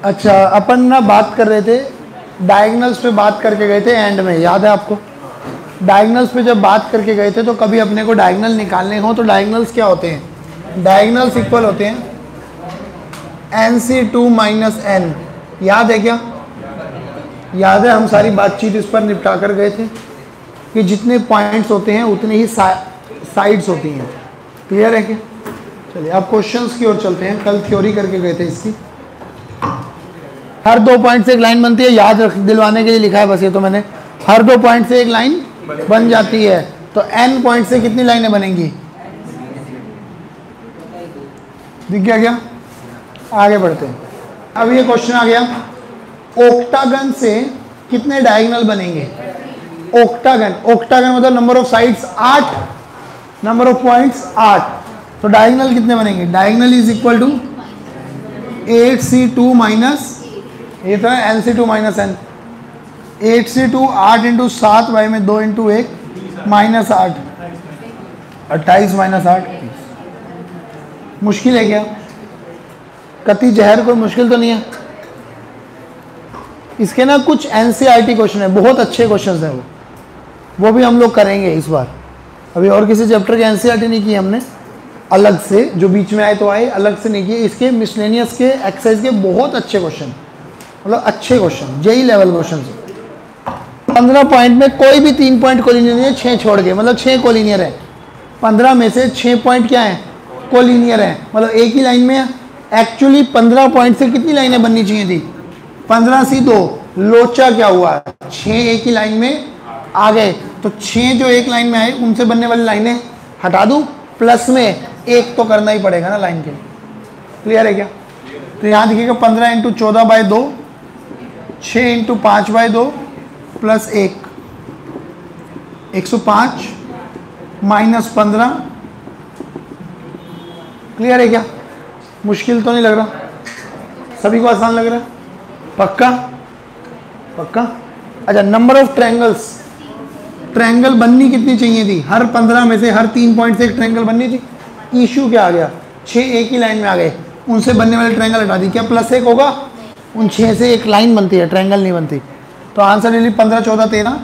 अच्छा, अपन ना बात कर रहे थे डायगोनल्स पे, बात करके गए थे एंड में, याद है आपको? डायगोनल्स पे जब बात करके गए थे तो कभी अपने को डायगोनल निकालने हो तो डायगोनल्स क्या होते हैं? डायगोनल्स इक्वल होते हैं NC2 माइनस n। याद है क्या? याद है, हम सारी बातचीत इस पर निपटा कर गए थे कि जितने पॉइंट्स होते हैं उतने ही साइड्स होती हैं। क्लियर है क्या? चलिए अब क्वेश्चंस की ओर चलते हैं। कल थ्योरी करके गए थे इसकी। हर 2 पॉइंट से एक लाइन बनती है, याद रख, दिलवाने के लिए लिखा है बस ये तो मैंने। हर 2 पॉइंट से एक लाइन बन जाती है, तो n पॉइंट से कितनी लाइनें बनेंगी? दिख गया क्या? आगे बढ़ते हैं। अब ये क्वेश्चन आ गया, ओक्टागन से कितने डायगोनल बनेंगे? ओक्टागन, ओक्टागन मतलब number of sides 8, number of points 8, तो डायगोनल कितने बनेंगे? Diagonal is equal to 8C2 minus, ये तो है NC2 minus n। 8C2 8 into 7 by में 2 इंटू 1 माइनस 8, 28 माइनस 8। मुश्किल है क्या? कति जहर, कोई मुश्किल तो नहीं है इसके ना। कुछ NCERT क्वेश्चन है, बहुत अच्छे क्वेश्चन हैं वो भी हम लोग करेंगे इस बार। अभी और किसी चैप्टर के NCERT नहीं किए हमने अलग से, जो बीच में आए तो आए, अलग से नहीं किए। इसके मिसलेनियस के एक्सरसाइज के बहुत अच्छे क्वेश्चन, मतलब अच्छे question, JEE level question. 15 point में कोई भी 3 पॉइंट कोलिनियर नहीं है, 6 छोड़ के, मतलब 6 कोलिनियर है। 15 में से 6 पॉइंट क्या है? कोलिनियर है, मतलब एक ही लाइन में है। एक्चुअली 15 पॉइंट से कितनी लाइनें बननी चाहिए थी? 15C2। लोचा क्या हुआ? 6 एक ही लाइन में आ गए, तो 6 जो एक लाइन में आए उनसे बनने वाली लाइनें हटा दूं, प्लस में एक तो करना ही पड़ेगा ना लाइन के लिए। क्लियर है क्या? तो यहाँ देखिएगा 15 into 14 by 2, 6 into 5 by 2 plus 1, 105 minus 15। Clear है क्या? मुश्किल तो नहीं लग रहा? सभी को आसान लग रहा है? पक्का? पक्का? अच्छा, नंबर ऑफ ट्रायंगल्स, ट्रायंगल बननी कितनी चाहिए थी? हर 15 में से हर 3 पॉइंट से एक ट्रायंगल बननी थी। इशू क्या आ गया? 6 एक ही लाइन में आ गए, उनसे बनने वाले ट्रायंगल हटा दी। क्या प्लस 1 होगा? उन 6 से एक लाइन बनती है, ट्रायंगल नहीं बनती। तो आंसर ले ली 15 14 13,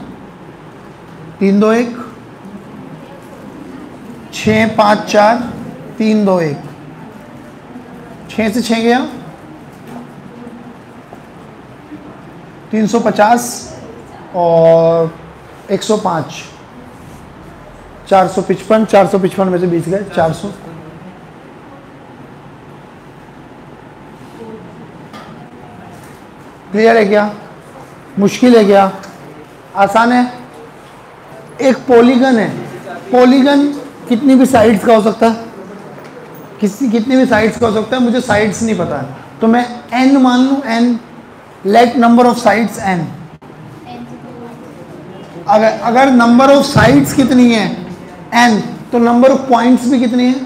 3 2 1, 6 5 4 3 2 1, 6 से 6 गया 350 और 105, 455, 455 में से 20 गए 400। क्लियर है क्या? मुश्किल है क्या? आसान है? एक पॉलीगन है, पॉलीगन कितनी भी साइड्स का हो सकता है, कितनी भी साइड्स का हो सकता है। मुझे साइड्स नहीं पता है, तो मैं n मान लूं, n, let number of sides n। अगर नंबर ऑफ साइड्स कितनी है n, तो नंबर ऑफ पॉइंट्स भी कितने हैं?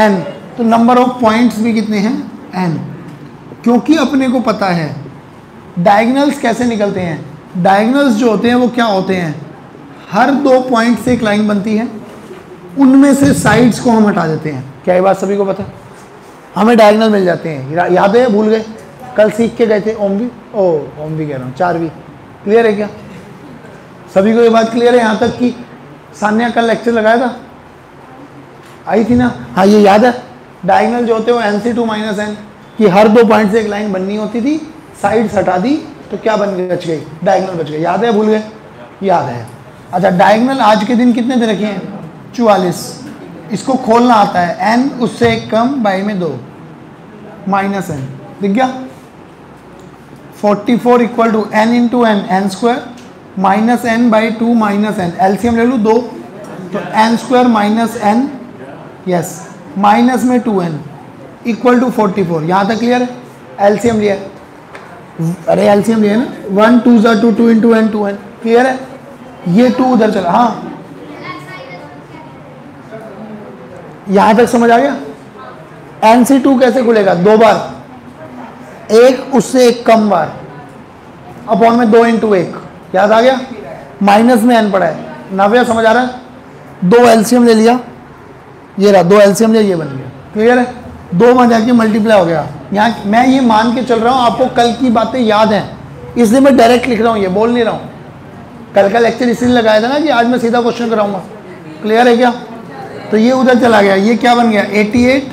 n, तो नंबर ऑफ पॉइंट्स भी कितने हैं? n। क्योंकि अपने को पता है डायगोनल्स कैसे निकलते हैं। डायगोनल्स जो होते हैं वो क्या होते हैं? हर 2 पॉइंट से एक लाइन बनती है, उनमें से साइड्स को हम हटा देते हैं। क्या ये बात सभी को पता है? हमें डायगोनल मिल जाते हैं। याद है? भूल गए? कल सीख के गए थे ओम भी कह रहा हूँ, 4V। क्लियर है क्या? सभी को ये बात क्लियर है? यहाँ तक कि सान्या कल लेक्चर लगाया था, आई थी ना? हाँ, ये याद है? डायगोनल जो होते हैं वो NC2 माइनस n, कि हर 2 पॉइंट से एक लाइन बननी होती थी, साइड्स हटा दी तो क्या बन गई? बच गई, डायगोनल बच गई। याद है? भूल गए? याद है। अच्छा, डायगोनल आज के दिन कितने दे रखे हैं? 44। इसको खोलना आता है, n उससे एक कम बाई में 2 माइनस n। दिख गया? 44 equal to n into n, n square minus n by 2 minus n। LCM ले लूँ 2, तो n square minus n, yes, minus में 2n इक्वल टू 44। यहाँ तक क्लियर है? एलसीएम लिया, अरे एलसीएम लिया ना, 1 2 ज़ा 2, 2 इंटू n 2n। क्लियर है? ये 2 उधर चला। हाँ, यहां तक समझ आ गया? NC2 कैसे खुलेगा? 2 बार, एक उससे एक कम बार, अपॉन में 2 इंटू 1। याद आ गया? माइनस में n पड़ा है। नव्या समझ आ रहा है? 2 एलसीएम ले लिया, ये रहा 2 एलसीएम लिया, ये बन गया। क्लियर है? 2 में जाके मल्टीप्लाई हो गया, यहाँ मैं ये मान के चल रहा हूँ आपको कल की बातें याद हैं, इसलिए मैं डायरेक्ट लिख रहा हूँ, ये बोल नहीं रहा हूँ। कल का लेक्चर इसलिए लगाया था ना कि आज मैं सीधा क्वेश्चन कराऊंगा। क्लियर है क्या? तो ये उधर चला गया, ये क्या बन गया 88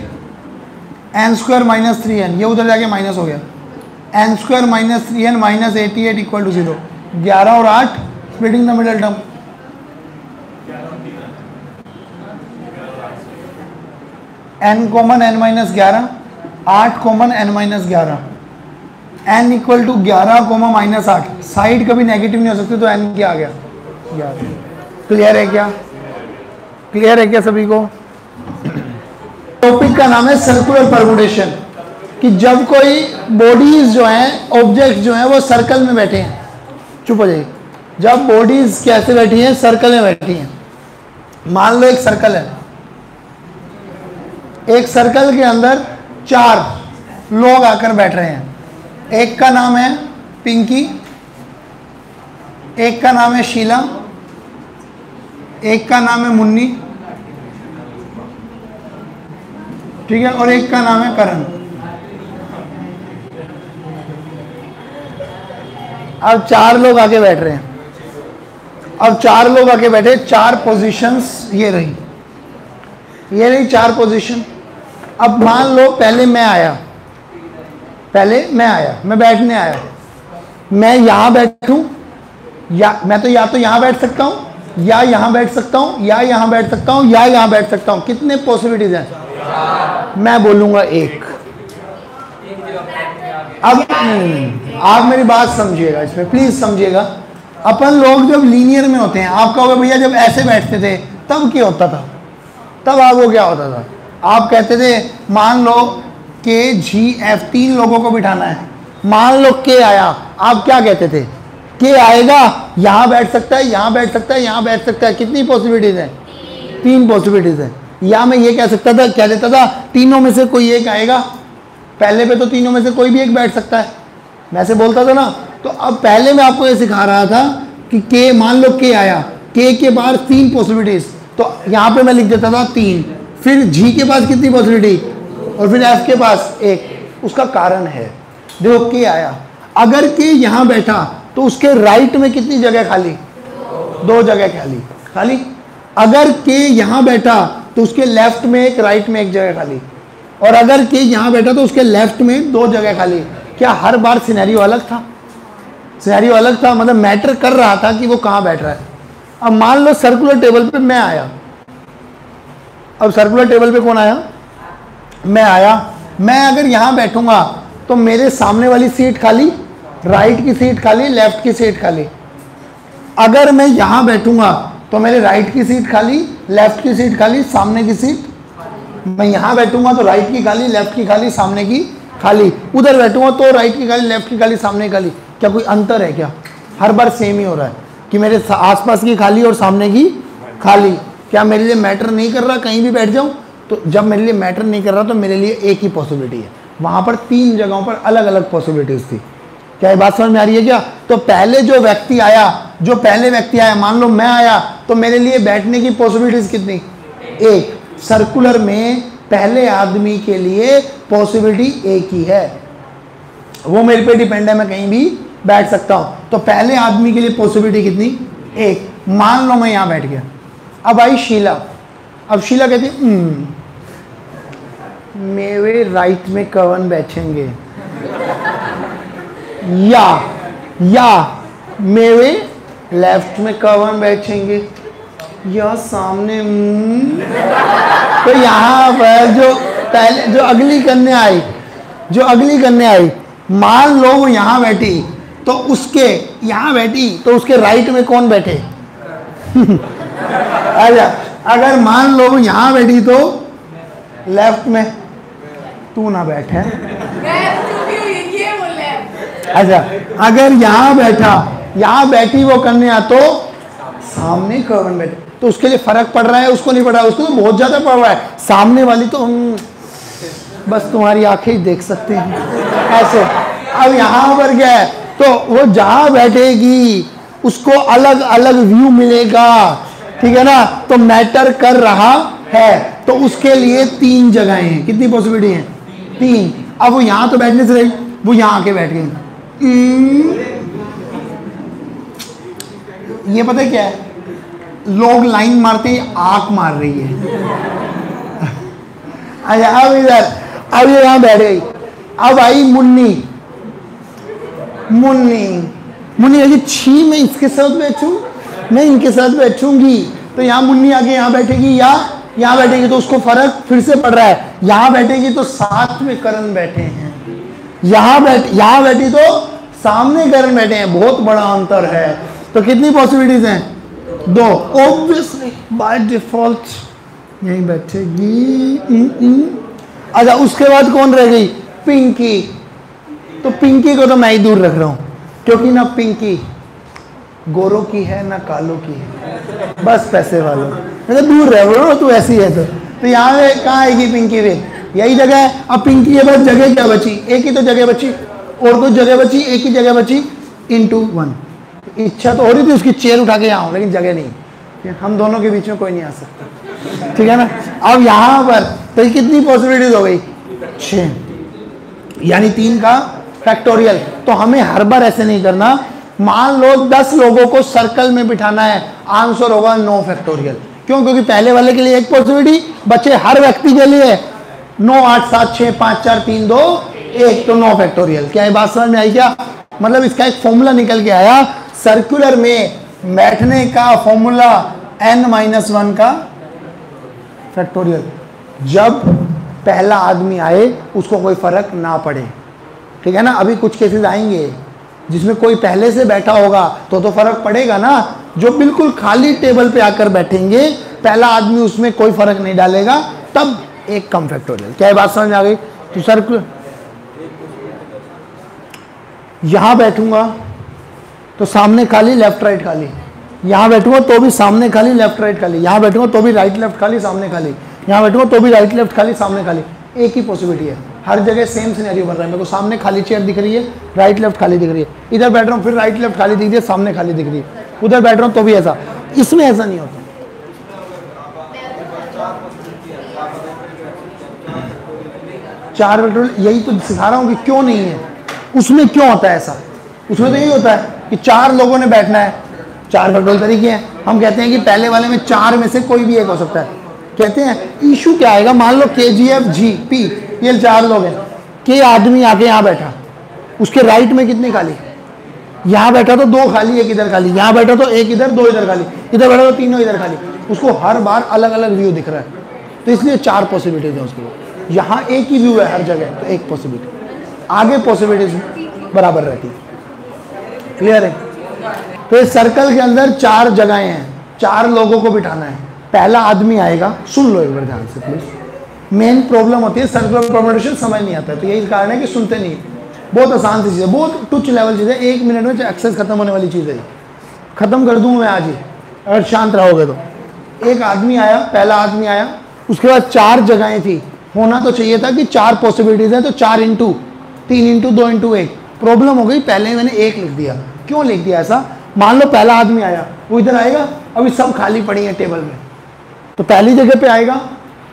n स्क्वायर माइनस 3n, ये उधर जाके माइनस हो गया n square minus 3n minus 88 equal to 0। 11 और 8 splitting the middle term, n common n minus 11, 8 common n minus 11, n equal to 11 comma minus 8। Side कभी नेगेटिव नहीं हो सकती, तो n क्या आ गया 11। क्लियर है क्या? क्लियर है क्या सभी को? टॉपिक का नाम है सर्कुलर परम्यूटेशन, कि जब कोई बॉडीज जो हैं, ऑब्जेक्ट जो हैं वो सर्कल में बैठे हैं। चुप हो जाइए। जब बॉडीज कैसे बैठी हैं? सर्कल में बैठी हैं। मान लो एक सर्कल है, एक सर्कल के अंदर 4 लोग आकर बैठ रहे हैं। एक का नाम है पिंकी, एक का नाम है शीला, एक का नाम है मुन्नी, ठीक है, और एक का नाम है करण। अब 4 लोग आके बैठ रहे हैं। अब 4 लोग आके बैठे, 4 पोजीशंस ये रही, ये रही 4 पोजीशन। अब मान लो पहले मैं आया, मैं बैठने आया, मैं यहां बैठूं, या मैं तो यहां बैठ सकता हूं, या यहां बैठ सकता हूं, या यहां बैठ सकता हूं, या यहां बैठ सकता हूं। कितने पॉसिबिलिटीज हैं? मैं बोलूंगा 1। अब आप मेरी बात समझिएगा, इसमें प्लीज समझिएगा। अपन लोग जब लीनियर में होते हैं, आप कहोगे भैया जब ऐसे बैठते थे तब क्या होता था? तब आपको क्या होता था? आप कहते थे मान लो के जी एफ 3 लोगों को बिठाना है, मान लो के आया, आप क्या कहते थे? के आएगा, यहां बैठ सकता है, यहां बैठ सकता है, यहां बैठ सकता है। कितनी पॉसिबिलिटीज है? 3 पॉसिबिलिटीज है। या मैं ये कह सकता था, क्या देता था, तीनों में से कोई एक आएगा। पहले पे तो तीनों में से कोई भी एक बैठ सकता है, मैं से बोलता था ना। तो अब पहले मैं आपको ये सिखा रहा था कि के, मान लो के आया, के बाहर 3 पॉसिबिलिटीज, तो यहां पे मैं लिख देता था 3। फिर जी के पास कितनी पॉसिबिलिटी, और फिर एफ के पास 1। उसका कारण है, देखो के आया, अगर के यहां बैठा तो उसके राइट में कितनी जगह खाली? 2 जगह खाली। अगर के यहां बैठा तो उसके लेफ्ट में एक, राइट में एक जगह खाली। और अगर के यहां बैठा तो उसके लेफ्ट में 2 जगह खाली। क्या हर बार सिनेरियो अलग था? सिनेरियो अलग था, मतलब मैटर कर रहा था कि वो कहां बैठ रहा है। अब मान लो सर्कुलर टेबल पे मैं आया, अब सर्कुलर टेबल पे कौन आया? मैं आया। मैं अगर यहां बैठूंगा तो मेरे सामने वाली सीट खाली, राइट की सीट खाली, लेफ्ट की सीट खाली। अगर मैं यहां बैठूंगा तो मेरे राइट की सीट खाली, लेफ्ट की सीट खाली, सामने की सीट। मैं यहां बैठूंगा तो राइट की खाली, लेफ्ट की खाली, सामने की खाली। उधर बैठूंगा तो राइट की खाली, लेफ्ट की खाली, सामने की खाली। क्या कोई अंतर है क्या? हर बार सेम ही हो रहा है कि मेरे आसपास की खाली और सामने की खाली। क्या मेरे लिए मैटर नहीं कर रहा कहीं भी बैठ जाऊं? तो जब मेरे लिए मैटर नहीं कर रहा तो मेरे लिए एक ही पॉसिबिलिटी है। वहां पर 3 जगहों पर अलग अलग पॉसिबिलिटीज थी। क्या ये बात समझ में आ रही है क्या? तो पहले जो व्यक्ति आया, मान लो मैं आया, तो मेरे लिए बैठने की पॉसिबिलिटीज कितनी? 1। सर्कुलर में पहले आदमी के लिए पॉसिबिलिटी 1 ही है, वो मेरे पे डिपेंड है, मैं कहीं भी बैठ सकता हूं। तो पहले आदमी के लिए पॉसिबिलिटी कितनी? 1। मान लो मैं यहां बैठ गया। अब आई शीला। अब शीला कहती मेरे राइट में कौन बैठेंगे, या मेरे लेफ्ट में कौन बैठेंगे, या सामने। तो यहाँ पर जो अगली करने आई, मान लो वो यहाँ बैठी तो उसके राइट में कौन बैठे? अच्छा, अगर मान लो वो यहाँ बैठी तो लेफ्ट में तू ना बैठे। अच्छा, अगर यहाँ बैठी वो कन्या तो सामने कौन बैठे? तो उसके लिए फर्क पड़ रहा है, उसको नहीं पड़ रहा है, उसको तो बहुत ज्यादा पड़ रहा है। सामने वाली तो बस तुम्हारी आंखें ही देख सकते हैं ऐसे। अब यहाँ पर क्या है, तो वो जहां बैठेगी उसको अलग अलग व्यू मिलेगा, ठीक है ना? तो मैटर कर रहा है, तो उसके लिए 3 जगहें हैं। कितनी पॉसिबिलिटी है? 3। अब वो यहां तो बैठने से रही, वो यहां आके बैठ गई। ये पता है क्या है, लोग लाइन मारते ही आंख मार रही है। अच्छा अब इधर, अब ये यहां बैठ गई। अब आई मुन्नी, मुन्नी मुन्नी लगी, छी मैं इसके साथ बैठूं, मैं इनके साथ बैठूंगी। तो यहाँ मुन्नी आके यहाँ बैठेगी या यहाँ बैठेगी, तो उसको फर्क फिर से पड़ रहा है। यहाँ बैठेगी तो साथ में करण बैठे हैं, यहाँ बैठी तो सामने करण बैठे हैं, बहुत बड़ा अंतर है। तो कितनी पॉसिबिलिटीज हैं? 2। ऑब्वियसली बाय डिफॉल्ट यही बैठेगी। अच्छा उसके बाद कौन रह गई? पिंकी। तो पिंकी को तो मैं ही दूर रख रहा हूं, क्योंकि ना पिंकी गोरों की है ना कालों की है, बस पैसे वालों। तो दूर रह बोलो, तू ऐसी है तो यहाँ पे कहाँ आएगी पिंकी? वे यही जगह है। अब पिंकी के पास जगह क्या बची? एक ही तो जगह बची, और कुछ जगह बची? एक ही जगह बची, into 1। इच्छा तो हो रही थी उसकी चेयर उठा के यहाँ आऊँ, लेकिन जगह नहीं, हम दोनों के बीच में कोई नहीं आ सकता, ठीक है ना। अब यहाँ पर तो कितनी पॉसिबिलिटीज हो गई? 6, यानी 3 का फैक्टोरियल। तो हमें हर बार ऐसे नहीं करना। मान लो 10 लोगों को सर्कल में बिठाना है, आंसर होगा 9 फैक्टोरियल। क्यों? क्योंकि पहले वाले के लिए एक पॉसिबिलिटी बचे, हर व्यक्ति के लिए 9, 8, 7, 6, 5, 4, 3, 2, 1, तो 9 फैक्टोरियल। क्या ये बात समझ में आई क्या? मतलब इसका एक फॉर्मूला निकल के आया, सर्कुलर में बैठने का फॉर्मूला n-1 का फैक्टोरियल। जब पहला आदमी आए उसको कोई फर्क ना पड़े, ठीक है ना। अभी कुछ केसेस आएंगे जिसमें कोई पहले से बैठा होगा तो फर्क पड़ेगा ना। जो बिल्कुल खाली टेबल पे आकर बैठेंगे, पहला आदमी उसमें कोई फर्क नहीं डालेगा, तब एक कम फैक्टोरियल। क्या ये बात समझ में आ गई? तो सर्कुलर यहां बैठूंगा तो सामने खाली, लेफ्ट राइट खाली। यहां बैठूंगा तो भी सामने खाली, लेफ्ट राइट खाली। यहां बैठूंगा तो भी राइट लेफ्ट खाली, सामने खाली। यहां बैठूंगा तो भी राइट लेफ्ट खाली, सामने खाली। एक ही पॉसिबिलिटी है, हर जगह सेम सिनेरियो बन रहा है। मेरे को सामने खाली चेयर दिख रही है, राइट लेफ्ट खाली दिख रही है। इधर बैठ रहा हूँ, फिर राइट लेफ्ट खाली दिख रही है, सामने खाली दिख रही है। उधर बैठ रहा हूँ तो भी ऐसा। इसमें ऐसा नहीं होता। चार फैक्टोरियल, यही तो सिखा रहा हूँ कि क्यों नहीं है। उसमें क्यों होता है ऐसा? उसमें तो यही होता है कि 4 लोगों ने बैठना है। 4 फैक्टोरियल तरीके हैं। हम कहते हैं कि पहले वाले में 4 में से कोई भी एक हो सकता है। कहते हैं इशू क्या आएगा? मान लो KGF-G-P, ये 4 लोग हैं। के आदमी आके यहाँ बैठा, उसके राइट में कितने खाली? यहाँ बैठा तो 2 खाली, 1 इधर खाली। यहाँ बैठा तो 1 इधर, 2 इधर खाली। इधर बैठा तो 3 इधर खाली। उसको हर बार अलग अलग व्यू दिख रहा है, तो इसलिए 4 पॉसिबिलिटीज है उसके लिए। यहाँ एक ही व्यू है हर जगह, तो एक पॉसिबिलिटी, आगे पॉसिबिलिटीज बराबर रहती है। क्लियर है? तो इस सर्कल के अंदर 4 जगहें हैं, 4 लोगों को बिठाना है। पहला आदमी आएगा, सुन लो एक बार ध्यान से प्लीज। मेन प्रॉब्लम होती है सर्कुलर परम्यूटेशन समझ नहीं आता है, तो यही कारण है कि सुनते नहीं। बहुत आसान सी चीज़ है, बहुत टुच लेवल चीज़ है, 1 मिनट में एक्सेस खत्म होने वाली चीज़ है। खत्म कर दूँ मैं आज ही, अगर शांत रहोगे तो। एक आदमी आया, पहला आदमी आया, उसके बाद 4 जगहें थी। होना तो चाहिए था कि 4 पॉसिबिलिटीज है, तो 4 इंटू 3 इंटू 2 इंटू 1। प्रॉब्लम हो गई, पहले मैंने 1 लिख दिया। क्यों लिख दिया ऐसा? मान लो पहला आदमी आया, वो इधर आएगा, अभी सब खाली पड़ी है टेबल में, तो पहली जगह पे आएगा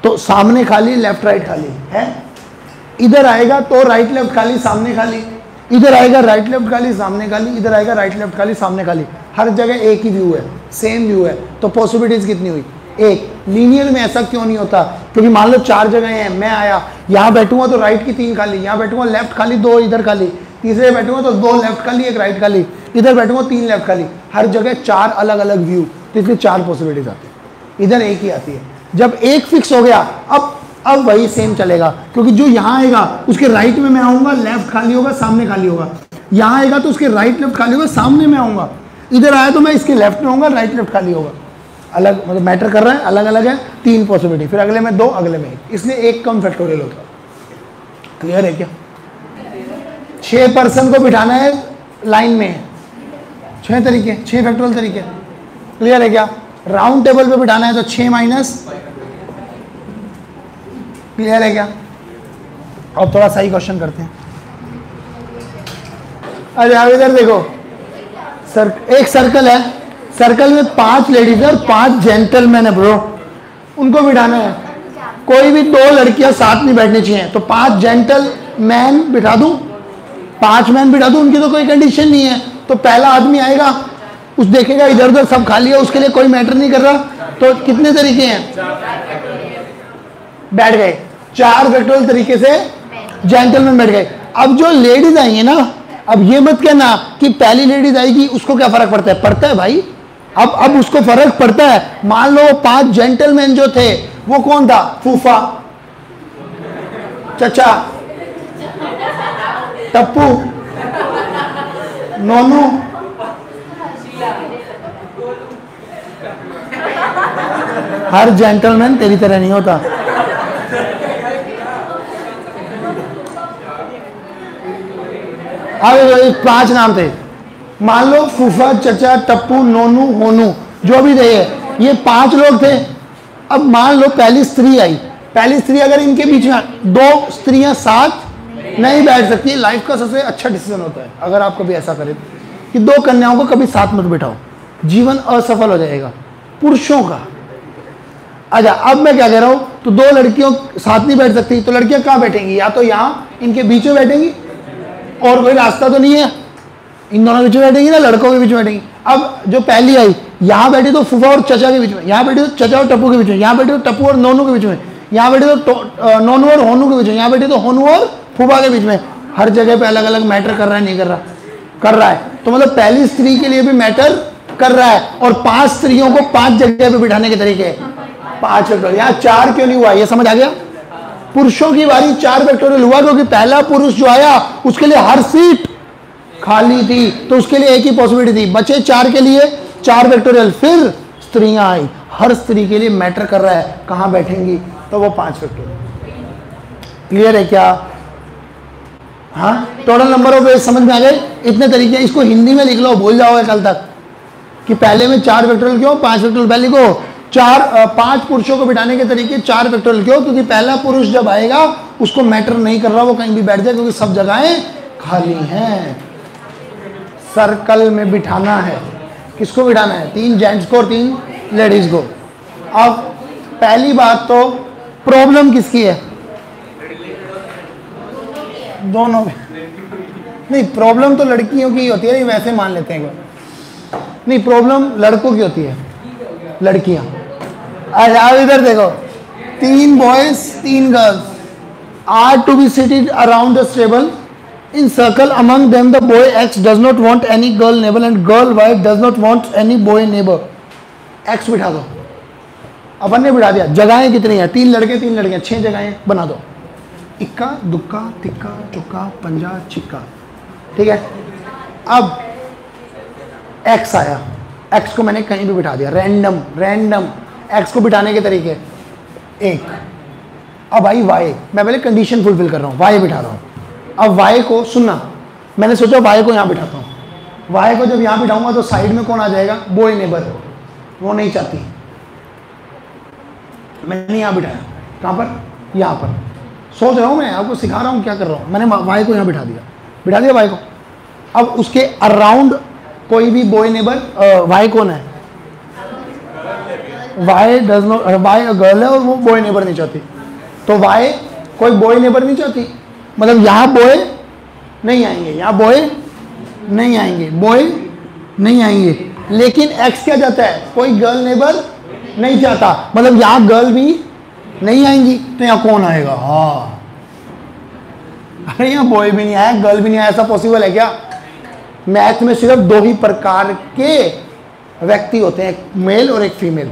तो सामने खाली, लेफ्ट राइट खाली है। इधर आएगा तो राइट लेफ्ट खाली, सामने खाली। इधर आएगा राइट लेफ्ट खाली, सामने खाली। इधर आएगा राइट लेफ्ट खाली, सामने खाली। हर जगह एक ही व्यू है, सेम व्यू है। तो पॉसिबिलिटीज कितनी हुई? 1। लीनियर में ऐसा क्यों नहीं होता? क्योंकि मान लो 4 जगह हैं, मैं आया, यहाँ बैठूंगा तो राइट की 3 खाली, यहाँ बैठूंगा लेफ्ट खाली, 2 इधर खाली। तीसरे बैठूंगा तो 2 लेफ्ट खाली, 1 राइट खाली। इधर बैठूंगा 3 लेफ्ट खाली। हर जगह 4 अलग अलग व्यू, तो इसलिए 4 पॉसिबिलिटीज आती है। इधर एक ही आती है। जब एक फिक्स हो गया, अब वही सेम चलेगा, क्योंकि जो यहाँ आएगा उसके राइट में मैं आऊंगा, लेफ्ट खाली होगा, सामने खाली होगा। यहाँ आएगा तो उसके राइट लेफ्ट खाली होगा, सामने में आऊंगा। इधर आया तो मैं इसके लेफ्ट में आऊंगा, राइट लेफ्ट खाली होगा। अलग मतलब मैटर कर रहा है, अलग अलग है। 3 पॉसिबिलिटी, फिर अगले में 2, अगले में 1, इसलिए 1 कम फैक्टोरियल होता है। क्लियर है क्या? 6 पर्सन को बिठाना है लाइन में, 6 तरीके, 6 फैक्टोरियल तरीके। क्लियर है क्या? राउंड टेबल पे बिठाना है तो 6 माइनस। क्लियर है क्या? अब थोड़ा सही क्वेश्चन करते हैं। अरे अब इधर देखो, एक सर्कल है, सर्कल में 5 लेडीज है और 5 जेंटलमैन है ब्रो। उनको बिठाना है। कोई भी 2 लड़कियां साथ नहीं बैठनी चाहिए, तो 5 जेंटल मैन बिठा दूं, 5 मैन बिठा दूं, उनकी तो कोई कंडीशन नहीं है। तो पहला आदमी आएगा, उस देखेगा इधर उधर सब खाली है, उसके लिए कोई मैटर नहीं कर रहा। तो कितने तरीके हैं, बैठ गए 4 फैक्टोरियल तरीके से जेंटलमैन बैठ गए। अब जो लेडीज आएंगे ना, अब ये मत कहना कि पहली लेडीज आएगी उसको क्या फर्क पड़ता है, पड़ता है भाई। अब उसको फर्क पड़ता है। मान लो 5 जेंटलमैन जो थे वो कौन था, फूफा, चचा, टप्पू, नोनू, हर जेंटलमैन तेरी तरह नहीं होता। अब 5 नाम थे, मान लो फूफा, चचा, टप्पू, नोनू, होनू, जो भी थे ये 5 लोग थे। अब मान लो पहली स्त्री आई, पहली स्त्री अगर इनके बीच में 2 स्त्रियां साथ नहीं बैठ सकती। लाइफ का सबसे अच्छा डिसीजन होता है अगर आप कभी ऐसा करें कि 2 कन्याओं को कभी साथ मत बिठाओ, जीवन असफल हो जाएगा पुरुषों का। अच्छा, अब मैं क्या कह रहा हूं, तो 2 लड़कियों साथ नहीं बैठ सकती, तो लड़कियां कहां बैठेंगी, या तो यहां इनके बीच में बैठेंगी, और कोई रास्ता तो नहीं है, इन दोनों के बीच में बैठेंगी ना, लड़कों के बीच में बैठेंगी। अब जो पहली आई यहां बैठी तो फूफा और चचा के बीच में, यहां बैठी तो चचा और टप्पू के बीच में, यहां बैठी तो टप्पू और नोनू के बीच में, यहां बैठी तो नोनू और होनू के बीच में, यहां बैठी तो होनू और फूफा के बीच में। हर जगह पे अलग अलग मैटर कर रहा है, नहीं कर रहा, कर रहा है। तो मतलब पहली स्त्री के लिए भी मैटर कर रहा है। और 5 स्त्रियों को 5 जगह पे बिठाने के तरीके 5 फैक्टोरियल। यहाँ 4 क्यों नहीं हुआ, ये समझ आ गया। पुरुषों की बारी 4 फैक्टोरियल हुआ क्योंकि पहला पुरुष जो आया उसके लिए हर सीट खाली थी, तो उसके लिए एक ही पॉसिबिलिटी थी, बचे 4 के लिए 4 फैक्टोरियल। फिर स्त्रियां आई, हर स्त्री के लिए मैटर कर रहा है कहां बैठेंगी, तो वो 5 फैक्टोरियल। क्लियर है क्या? हाँ, टोटल नंबर ऑफ वेज समझ में आ गए। इतने तरीके, इसको हिंदी में लिख लो, भूल जाओगे कल तक कि पहले में 4 फैक्टोरियल क्यों, 5 फैक्टोरियल। पहले को 5 पुरुषों को बिठाने के तरीके 4 फैक्टोरियल क्यों, क्योंकि पहला पुरुष जब आएगा उसको मैटर नहीं कर रहा वो कहीं भी बैठ जाए, क्योंकि सब जगहें खाली हैं। सर्कल में बिठाना है, किसको बिठाना है, 3 जेंट्स को और 3 लेडीज को। अब पहली बात तो प्रॉब्लम किसकी है, दोनों में। नहीं, प्रॉब्लम तो लड़कियों की होती है, वैसे मान लेते हैं। नहीं, प्रॉब्लम लड़कों की होती है, लड़कियां। अच्छा, इधर देखो, 3 boys 3 girls are to be seated around the table in circle. Among them the boy X does not want any girl neighbor and girl Y does not want any boy neighbor. X बिठा दो, अपन ने बिठा दिया। जगहें कितनी है, 3 लड़के 3 लड़कियां, 6 जगहें बना दो। इक्का दुक्का तिक्का चुक्का पंजा छिक्का, ठीक है। अब X आया, X को मैंने कहीं भी बिठा दिया, रैंडम X को बिठाने के तरीके 1। अब आई Y, मैं पहले कंडीशन फुलफिल कर रहा हूँ, Y बिठा रहा हूँ। अब Y को सुनना, मैंने सोचा Y को यहाँ बिठाता हूँ। Y को जब यहाँ बिठाऊंगा तो साइड में कौन आ जाएगा, बॉय नेबर, वो नहीं चाहती। मैंने यहाँ बिठाया, कहाँ पर, यहाँ पर। सोच रहा हूँ, मैं आपको सिखा रहा हूँ क्या कर रहा हूँ। मैंने Y को यहाँ बिठा दिया Y को। अब उसके अराउंड कोई भी बॉय नेबर, Y कौन है, Y does not, Y girl है और वो बॉय नेबर नहीं चाहती, तो Y कोई बॉय नेबर नहीं चाहती, मतलब यहाँ बॉय नहीं आएंगे, यहाँ बॉय नहीं आएंगे, बॉय नहीं आएंगे। लेकिन X क्या चाहता है, कोई गर्ल नेबर नहीं चाहता, मतलब यहाँ गर्ल भी नहीं आएंगी, तो यहाँ कौन आएगा, हाँ, अरे यहाँ बॉय भी नहीं आया, गर्ल भी नहीं आया, ऐसा पॉसिबल है क्या? मैथ में सिर्फ 2 ही प्रकार के व्यक्ति होते हैं, एक मेल और एक फीमेल।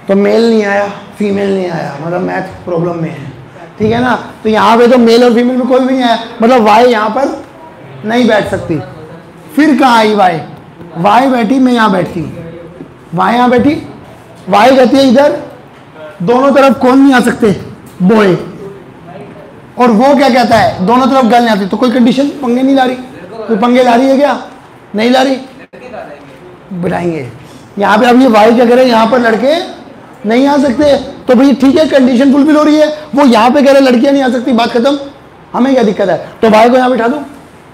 तो मेल नहीं आया, फीमेल नहीं आया, मतलब मैथ प्रॉब्लम में है, ठीक है ना। तो यहाँ पे तो मेल और फीमेल में कोई भी नहीं आया, मतलब Y यहाँ पर नहीं बैठ सकती। फिर कहाँ आई Y बैठी, मैं यहाँ बैठती, Y यहाँ बैठी, Y कहती है इधर, दोनों तरफ कौन नहीं आ सकते, बॉय। और वो क्या कहता है, दोनों तरफ गर्ल नहीं आती, तो कोई कंडीशन पंगे नहीं ला रही, कोई पंगे ला रही है क्या, नहीं ला रही, बिठाएंगे यहाँ पे। अब ये Y क्या करे, यहाँ पर लड़के नहीं आ सकते, तो भाई ठीक है, कंडीशन फुलफिल हो रही है। वो यहाँ पे कह रहे लड़कियां नहीं आ सकती, बात खत्म, हमें क्या दिक्कत है। तो Y को यहाँ बिठा दो,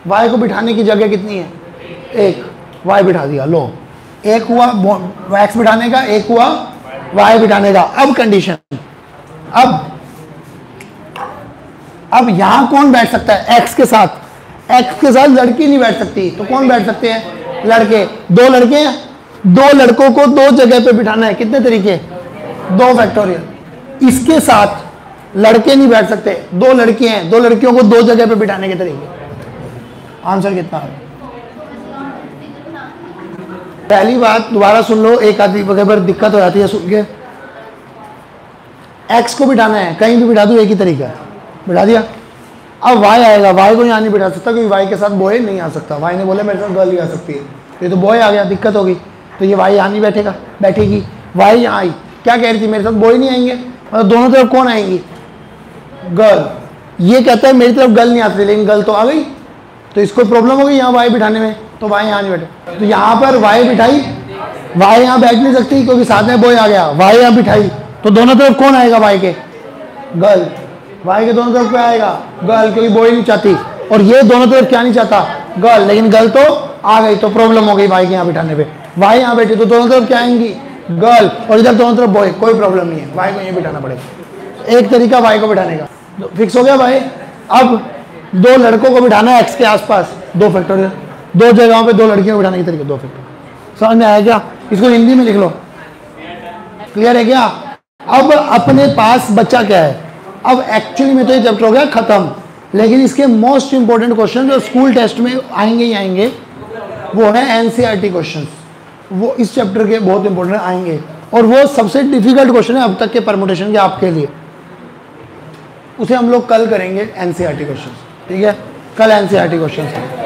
Y को बिठाने की जगह कितनी है, 1, Y बिठा दिया, लो 1 हुआ X बिठाने का, 1 हुआ Y बिठाने का। अब कंडीशन, अब अब यहां कौन बैठ सकता है एक्स के साथ? एक्स के साथ लड़की नहीं बैठ सकती, तो कौन बैठ सकते हैं? लड़के। दो लड़के हैं, दो लड़कों को दो जगह पे बिठाना है, कितने तरीके? 2 फैक्टोरियल। इसके साथ लड़के नहीं बैठ सकते, दो लड़के हैं, दो लड़कियों को दो जगह पे बिठाने के तरीके। आंसर कितना है? पहली बात दोबारा सुन लो, एक आदमी अगर दिक्कत हो जाती है सुन के। एक्स को बिठाना है, कहीं भी बिठा दो, एक ही तरीका है, बिठा दिया। अब वाई आएगा, वाई को यहाँ नहीं बिठा सकता क्योंकि वाई के साथ बॉय नहीं आ सकता। वाई ने बोला मेरे साथ गर्ल ही आ सकती है, ये तो बॉय आ गया, दिक्कत होगी, तो ये वाई यहाँ नहीं बैठेगा, बैठेगी। वाई यहाँ आई, क्या कह रही थी? मेरे साथ बॉय नहीं आएंगे, मतलब दोनों तरफ कौन आएंगी? गर्ल। ये कहता है मेरी तरफ गर्ल नहीं आती, लेकिन गर्ल तो आ गई, तो इसको प्रॉब्लम हो गई यहाँ वाई बिठाने में, तो वाई यहाँ नहीं बैठे। तो यहाँ पर वाई बिठाई, वाई यहाँ बैठ नहीं सकती क्योंकि साथ में बॉय आ गया। वाई यहाँ बिठाई, तो दोनों तरफ कौन आएगा? वाई के गर्ल। वाई के दोनों तरफ क्या आएगा? गर्ल, क्योंकि बॉय नहीं चाहती। और ये दोनों तरफ क्या नहीं चाहता? गर्ल, लेकिन गर्ल तो आ गई, तो प्रॉब्लम हो गई वाई के यहाँ बिठाने पे। वाई यहाँ बैठी तो दोनों तरफ क्या आएंगी? गर्ल, और इधर दोनों तरफ बॉय, कोई प्रॉब्लम नहीं है, वाई को यहीं बिठाना पड़ेगा। एक तरीका वाई को बिठाने का, तो फिक्स हो गया भाई। अब दो लड़कों को बिठाना है एक्स के आसपास, 2 फैक्टोरियल, दो जगहों पे दो लड़कियों को बिठाने के तरीके, 2 फैक्टोरियल। समझ में आया क्या? इसको हिंदी में लिख लो, क्लियर है क्या? अब अपने पास बच्चा क्या है? अब एक्चुअली में तो ये चैप्टर हो गया खत्म, लेकिन इसके मोस्ट इंपॉर्टेंट क्वेश्चन जो स्कूल टेस्ट में आएंगे ही आएंगे वो है एनसीईआरटी क्वेश्चंस। वो इस चैप्टर के बहुत इंपॉर्टेंट आएंगे, और वो सबसे डिफिकल्ट क्वेश्चन है अब तक के परमुटेशन के आपके लिए। उसे हम लोग कल करेंगे एनसीईआरटी क्वेश्चंस, ठीक है? कल एनसीईआरटी क्वेश्चंस।